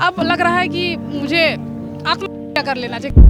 अब लग रहा है कि मुझे आत्महत्या कर लेना चाहिए,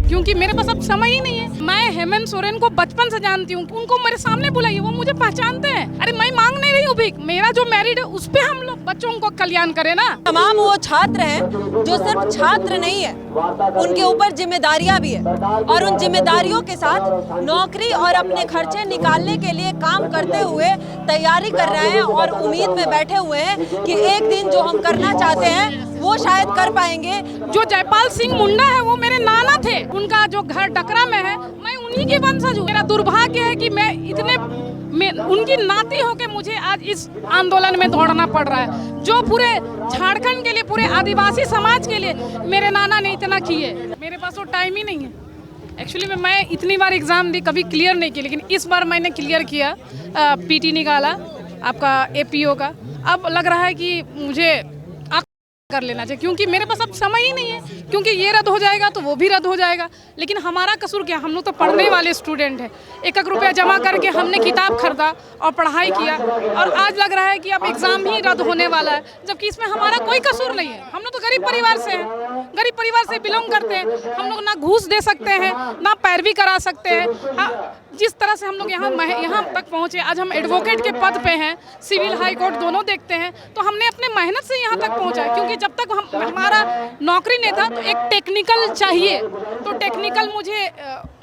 क्योंकि मेरे पास अब समय ही नहीं है। मैं हेमंत सोरेन को बचपन से जानती हूँ, उनको मेरे सामने बुलाइए, वो मुझे पहचानते हैं। अरे मैं मांग नहीं रही हूँ भीख, मेरा जो मैरिड है उस पे हम लोग बच्चों को कल्याण करें ना। तमाम वो छात्र हैं जो सिर्फ छात्र नहीं है, उनके ऊपर जिम्मेदारियां भी है और उन जिम्मेदारियों के साथ नौकरी और अपने खर्चे निकालने के लिए काम करते हुए तैयारी कर रहे हैं और उम्मीद में बैठे हुए हैं कि एक दिन जो हम करना चाहते हैं वो शायद कर पाएंगे। जो जयपाल सिंह मुंडा है वो मेरे नाना थे, उनका जो घर डकरा में है, मैं उन्हीं की वंशज हूँ। मेरा दुर्भाग्य है कि मैं उनकी नाती होके मुझे आज इस आंदोलन में दौड़ना पड़ रहा है, जो पूरे झारखंड के लिए, पूरे आदिवासी समाज के लिए मेरे नाना ने इतना किए। मेरे पास वो टाइम ही नहीं है। एक्चुअली में मैं इतनी बार एग्ज़ाम दी, कभी क्लियर नहीं की, लेकिन इस बार मैंने क्लियर किया। पीटी निकाला आपका एपीओ का। अब लग रहा है कि मुझे कर लेना चाहिए, क्योंकि मेरे पास अब समय ही नहीं है, क्योंकि ये रद्द हो जाएगा तो वो भी रद्द हो जाएगा। लेकिन हमारा कसूर क्या, हम लोग तो पढ़ने वाले स्टूडेंट हैं। 1-1 रुपया जमा करके हमने किताब खरीदा और पढ़ाई किया, और आज लग रहा है कि अब एग्ज़ाम ही रद्द होने वाला है, जबकि इसमें हमारा कोई कसूर नहीं है। हम लोग तो गरीब परिवार से हैं, गरीब परिवार से बिलोंग करते हैं। हम लोग ना घूस दे सकते हैं, ना पैरवी करा सकते हैं। जिस तरह से हम लोग यहाँ तक पहुँचे, आज हम एडवोकेट के पद पे हैं, सिविल हाई कोर्ट दोनों देखते हैं, तो हमने अपने मेहनत से यहाँ तक पहुँचा है। क्योंकि जब तक हमारा नौकरी नहीं था तो एक टेक्निकल चाहिए, तो टेक्निकल मुझे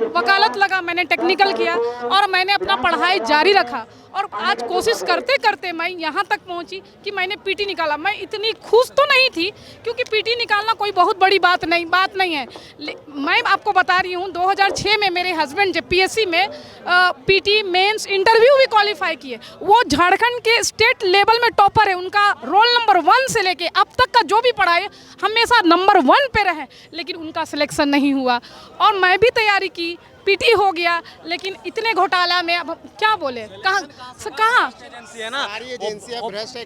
वकालत लगा, मैंने टेक्निकल किया और मैंने अपना पढ़ाई जारी रखा, और आज कोशिश करते करते मैं यहाँ तक पहुँची कि मैंने पीटी निकाला। मैं इतनी खुश तो नहीं थी, क्योंकि पीटी निकालना कोई बहुत बड़ी बात नहीं है। मैं आपको बता रही हूँ, 2006 में मेरे हस्बैंड जब पीएससी में पीटी मेंस इंटरव्यू भी क्वालिफाई किए। वो झारखंड के स्टेट लेवल में टॉपर है, उनका रोल नंबर 1 से लेके अब तक का जो भी पढ़ा है हमेशा नंबर 1 पे रहे, लेकिन उनका सिलेक्शन नहीं हुआ। और मैं भी तैयारी की, पीटी हो गया, लेकिन इतने घोटाला में अब क्या बोले, कहाँ एजेंसी है ना,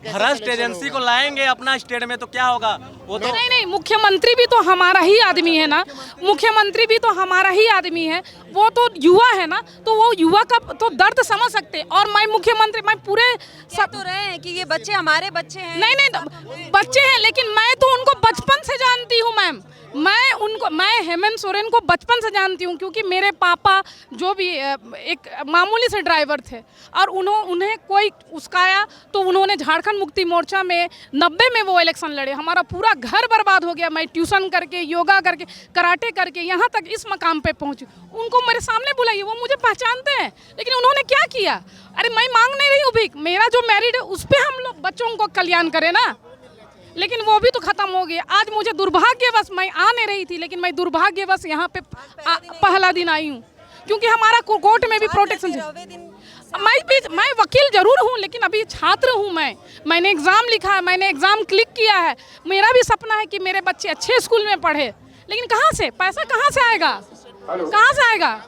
भ्रष्ट एजेंसी को लाएंगे अपना स्टेट में तो क्या होगा। वो तो नहीं, मुख्यमंत्री भी तो हमारा ही आदमी है ना, मुख्यमंत्री भी तो हमारा ही आदमी है, वो तो युवा है ना, तो वो युवा का तो दर्द समझ सकते हैं। और मैं मुख्यमंत्री, मैं पूरे सब तो रहे हैं कि ये बच्चे हमारे बच्चे हैं। नहीं बच्चे हैं, लेकिन मैं तो उनको बचपन से जानती हूँ मैम। मैं हेमंत सोरेन को बचपन से जानती हूँ, क्योंकि मेरे पापा जो भी एक मामूली से ड्राइवर थे, और उन्हें कोई उस्काया तो उन्होंने झारखंड मुक्ति मोर्चा में 90 में वो इलेक्शन लड़े। हमारा पूरा घर बर्बाद हो गया। मैं ट्यूशन करके, योगा करके, कराटे करके यहाँ तक इस मकाम पे पहुँची। उनको मेरे सामने बुलाइए, वो मुझे पहचानते हैं, लेकिन उन्होंने क्या किया। अरे मैं मांग नहीं रही हूँ भीख, मेरा जो मैरिड है उस पर हम लोग बच्चों को कल्याण करें ना, लेकिन वो भी तो खत्म हो गया। आज मुझे दुर्भाग्यवश, मैं आ नहीं रही थी, लेकिन मैं दुर्भाग्यवश यहाँ पे पहला दिन आई हूँ, क्योंकि हमारा कोर्ट में भी प्रोटेक्शन है। मैं वकील जरूर हूँ, लेकिन अभी छात्र हूँ। मैंने एग्ज़ाम लिखा है, मैंने एग्ज़ाम क्लिक किया है। मेरा भी सपना है कि मेरे बच्चे अच्छे स्कूल में पढ़े, लेकिन कहाँ से पैसा कहाँ से आएगा, कहाँ से आएगा।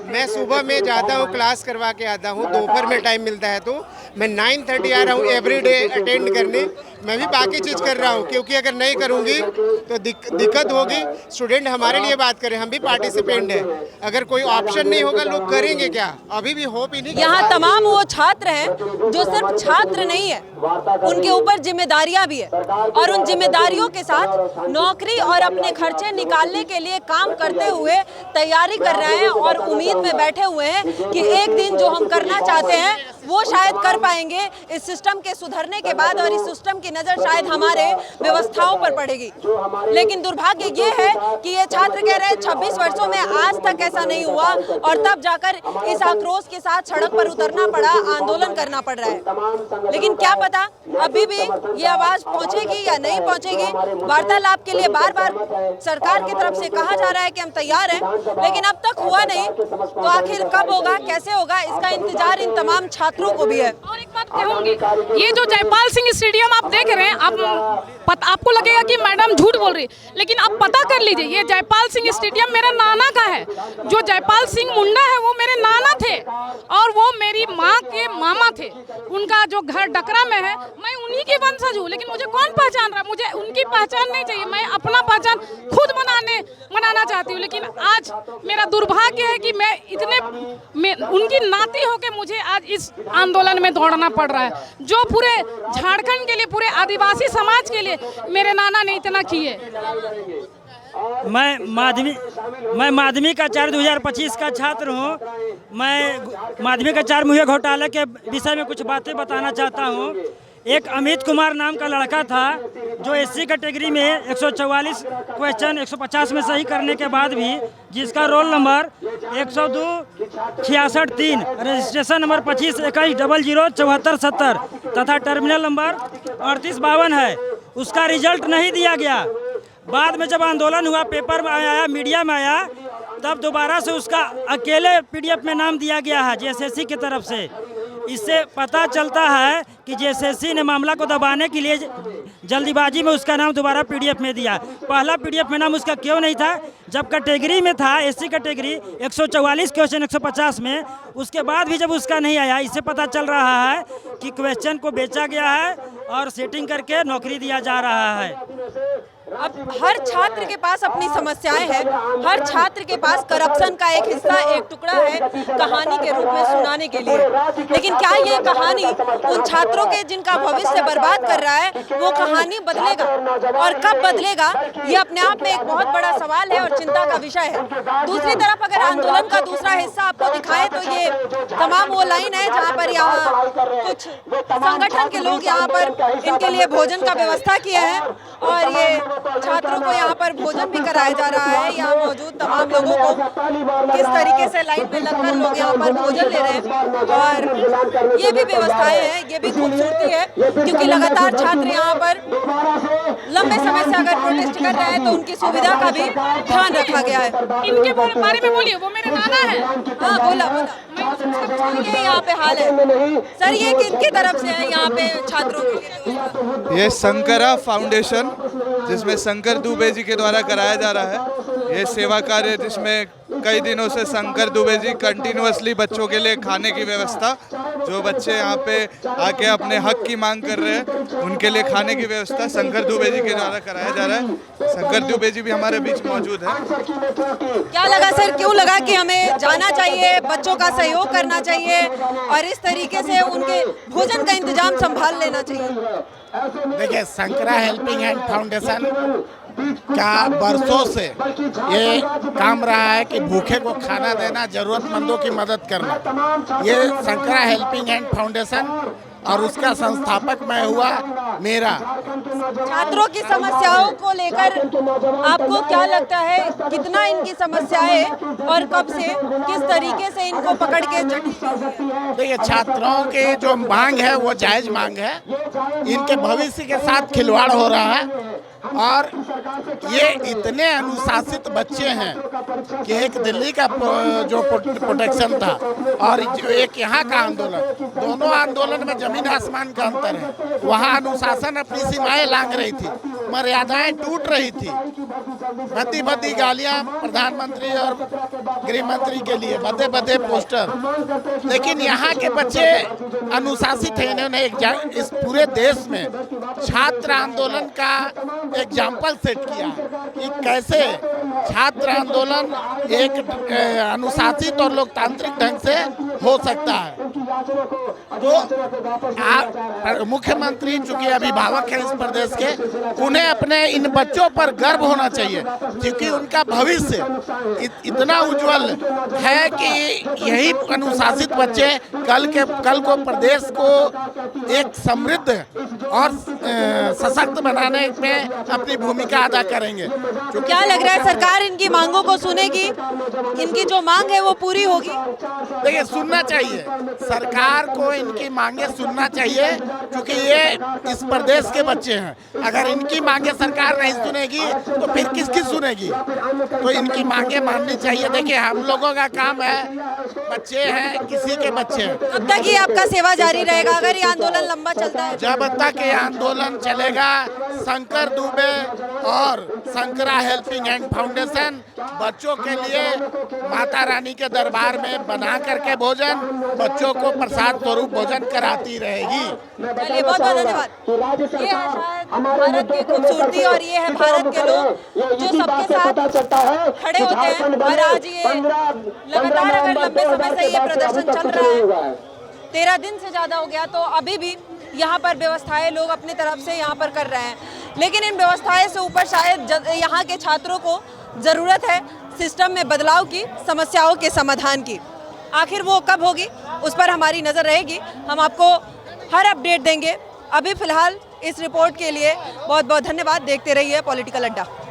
मैं सुबह में जाता हूँ, क्लास करवा के आता हूँ, दोपहर में टाइम मिलता है तो मैं 9:30 आ रहा हूँ एवरीडे अटेंड करने। मैं भी बाकी चीज़ कर रहा हूँ, क्योंकि अगर नहीं करूँगी तो दिक्कत होगी। स्टूडेंट हमारे लिए बात करें, हम भी पार्टिसिपेंट हैं। अगर कोई ऑप्शन नहीं होगा, लोग करेंगे क्या, अभी भी होप ही नहीं। यहाँ तमाम वो छात्र हैं जो सिर्फ छात्र नहीं है, उनके ऊपर जिम्मेदारियां भी है और उन जिम्मेदारियों के साथ नौकरी और अपने खर्चे निकालने के लिए काम करते हुए तैयारी कर रहे हैं और उम्मीद में बैठे हुए हैं कि एक दिन जो हम करना चाहते हैं वो शायद कर पाएंगे इस सिस्टम के सुधरने के बाद, और इस सिस्टम की नज़र शायद हमारे व्यवस्थाओं पर पड़ेगी। लेकिन दुर्भाग्य ये है कि ये छात्र कह रहे हैं 26 वर्षों में आज तक ऐसा नहीं हुआ, और तब जाकर इस आक्रोश के साथ सड़क पर उतरना पड़ा, आंदोलन करना पड़ रहा है। लेकिन क्या पता अभी भी ये आवाज़ पहुंचेगी या नहीं पहुंचेगी। वार्तालाप के लिए बार बार सरकार की तरफ से कहा जा रहा है कि हम तैयार हैं, लेकिन अब तक हुआ नहीं। तो आखिर कब होगा, कैसे होगा, इसका इंतजार इन तमाम छात्रों को भी है। और एक बात कहूंगी, ये जो जयपाल सिंह स्टेडियम आप देख रहे हैं, आपको लगेगा कि मैडम झूठ बोल रही, लेकिन आप पता कर लीजिए, ये जयपाल सिंह स्टेडियम मेरा नाना का है। जो जयपाल सिंह मुंडा है वो मेरे नाना थे, और वो मेरी माँ के मामा थे। उनका जो घर डकरा में है, मैं उन्हीं की वंशज हूँ, लेकिन मुझे कौन पहचान रहा, मुझे उनकी पहचान नहीं चाहिए, मैं अपना पहचान खुद बनाना चाहती हूँ। लेकिन आज मेरा दुर्भाग्य है कि उनकी नाती होके मुझे आज इस आंदोलन में दौड़ना पड़ रहा है, जो पूरे झारखंड के लिए, पूरे आदिवासी समाज के लिए मेरे नाना ने इतना किए। मैं माध्यमिक आचार्य 2025 का छात्र हूँ। मैं माध्यमिक आचार्य मुहैया घोटाले के विषय में कुछ बातें बताना चाहता हूँ। एक अमित कुमार नाम का लड़का था जो एससी कैटेगरी में 144 क्वेश्चन 150 में सही करने के बाद भी, जिसका रोल नंबर 102-66-3, रजिस्ट्रेशन नंबर 2521007470 तथा टर्मिनल नंबर 3852 है, उसका रिजल्ट नहीं दिया गया। बाद में जब आंदोलन हुआ, पेपर में आया, मीडिया में आया, तब दोबारा से उसका अकेले पीडीएफ में नाम दिया गया है जेएसएससी की तरफ से। इससे पता चलता है कि जेएसएससी ने मामला को दबाने के लिए जल्दीबाजी में उसका नाम दोबारा पीडीएफ में दिया। पहला पीडीएफ में नाम उसका क्यों नहीं था? जब कैटेगरी में था, एससी कैटेगरी 144 क्वेश्चन 150 में, उसके बाद भी जब उसका नहीं आया, इससे पता चल रहा है कि क्वेश्चन को बेचा गया है और सेटिंग करके नौकरी दिया जा रहा है। अब हर छात्र के पास अपनी समस्याएं हैं, हर छात्र के पास करप्शन का एक हिस्सा, एक टुकड़ा है कहानी के रूप में सुनाने के लिए। लेकिन क्या ये कहानी उन छात्रों के जिनका भविष्य बर्बाद कर रहा है, वो कहानी बदलेगा? और कब बदलेगा, ये अपने आप में एक बहुत बड़ा सवाल है और चिंता का विषय है। दूसरी तरफ अगर आंदोलन का दूसरा हिस्सा आपको दिखाए तो ये तमाम वो लाइन है जहाँ पर यहाँ कुछ संगठन के लोग यहाँ पर इनके लिए भोजन का व्यवस्था किया है और ये छात्रों को यहाँ पर भोजन भी कराया जा रहा है। यहाँ मौजूद तमाम लोगों को किस तरीके से लाइन में लगकर लोग यहाँ पर भोजन ले रहे हैं, और ये भी व्यवस्थाएं हैं, ये भी खूबसूरती है, क्योंकि लगातार छात्र यहाँ पर लंबे समय से अगर प्रोटेस्ट कर रहे हैं तो उनकी सुविधा का भी ध्यान रखा गया है। इनके बारे में बोलिए, वो मेरे नाना है। हाँ बोला। ये यहाँ पे हाल है सर, ये किनकी तरफ से है यहाँ पे छात्रों के लिए? ये शंकरा फाउंडेशन, जिसमें शंकर दुबे जी के द्वारा कराया जा रहा है ये सेवा कार्य, जिसमें कई दिनों से शंकर दुबे जी कंटिन्यूअसली बच्चों के लिए खाने की व्यवस्था, जो बच्चे यहाँ पे आके अपने हक की मांग कर रहे हैं उनके लिए खाने की व्यवस्था शंकर दुबे जी के द्वारा कराया जा रहा है। शंकर दुबे जी भी हमारे बीच मौजूद है। क्या लगा सर, क्यों लगा कि हमें जाना चाहिए, बच्चों का सहयोग करना चाहिए और इस तरीके से उनके भोजन का इंतजाम संभाल लेना चाहिए? देखिए, शंकरा हेल्पिंग हैंड फाउंडेशन का बरसों से ये काम रहा है कि भूखे को खाना देना, जरूरतमंदों की मदद करना। ये शंकरा हेल्पिंग हैंड फाउंडेशन और उसका संस्थापक मैं हुआ मेरा। छात्रों की समस्याओं को लेकर आपको क्या लगता है, कितना इनकी समस्याएं और कब से, किस तरीके से इनको पकड़ के? देखिए, छात्रों की जो मांग है वो जायज मांग है। इनके भविष्य के साथ खिलवाड़ हो रहा है और ये इतने अनुशासित बच्चे हैं कि एक दिल्ली का जो प्रोटेक्शन था और जो एक यहाँ का आंदोलन, दोनों आंदोलन में जमीन आसमान का अंतर है। वहाँ अनुशासन अपनी सीमाएं लांघ रही थी, मर्यादाएं टूट रही थी, भद्दी भद्दी गालियाँ प्रधानमंत्री और गृह मंत्री के लिए, बड़े बड़े पोस्टर। लेकिन यहाँ के बच्चे अनुशासित हैं। इन्होंने इस पूरे देश में छात्र आंदोलन का एग्जाम्पल सेट किया है कि कैसे छात्र आंदोलन एक अनुशासित और लोकतांत्रिक ढंग से हो सकता है। तो मुख्यमंत्री चूंकि अभिभावक है इस प्रदेश के, उन्हें अपने इन बच्चों पर गर्व होना चाहिए, क्योंकि उनका भविष्य इतना उज्जवल है कि यही अनुशासित बच्चे कल को प्रदेश को एक समृद्ध और सशक्त बनाने में अपनी भूमिका अदा करेंगे। क्या लग रहा है, सरकार इनकी मांगों को सुनेगी? इनकी जो मांग है वो पूरी होगी? देखिए, सुनना चाहिए, सरकार को इनकी मांगे सुनना चाहिए, क्योंकि ये इस प्रदेश के बच्चे हैं। अगर इनकी मांगे सरकार नहीं सुनेगी तो फिर किसकी सुनेगी? तो इनकी मांगे माननी चाहिए। देखिए, हम लोगों का काम है, बच्चे हैं, किसी के बच्चे हैं। कब तक ये आपका सेवा जारी रहेगा अगर ये आंदोलन लंबा चलता है? जब तक ये आंदोलन चलेगा, शंकर दुबे और Shankara helping hand foundation foundation बच्चों के लिए माता रानी के दरबार में बना करके भोजन बच्चों को प्रसाद स्वरूप भोजन कराती रहेगी। चलिए बहुत बहुत धन्यवाद। ये है शायद भारत की खूबसूरती और ये है भारत के लोग जो सबके साथ खड़े होते हैं। और आज ये लगातार अगर लंबे समय से ये प्रदर्शन चल रहा है, 13 दिन से ज़्यादा हो गया, तो अभी भी यहाँ पर व्यवस्थाएं लोग अपनी तरफ से यहाँ पर कर रहे हैं। लेकिन इन व्यवस्थाएं से ऊपर शायद यहाँ के छात्रों को ज़रूरत है सिस्टम में बदलाव की, समस्याओं के समाधान की। आखिर वो कब होगी उस पर हमारी नज़र रहेगी। हम आपको हर अपडेट देंगे। अभी फ़िलहाल इस रिपोर्ट के लिए बहुत बहुत धन्यवाद। देखते रहिए पॉलिटिकल अड्डा।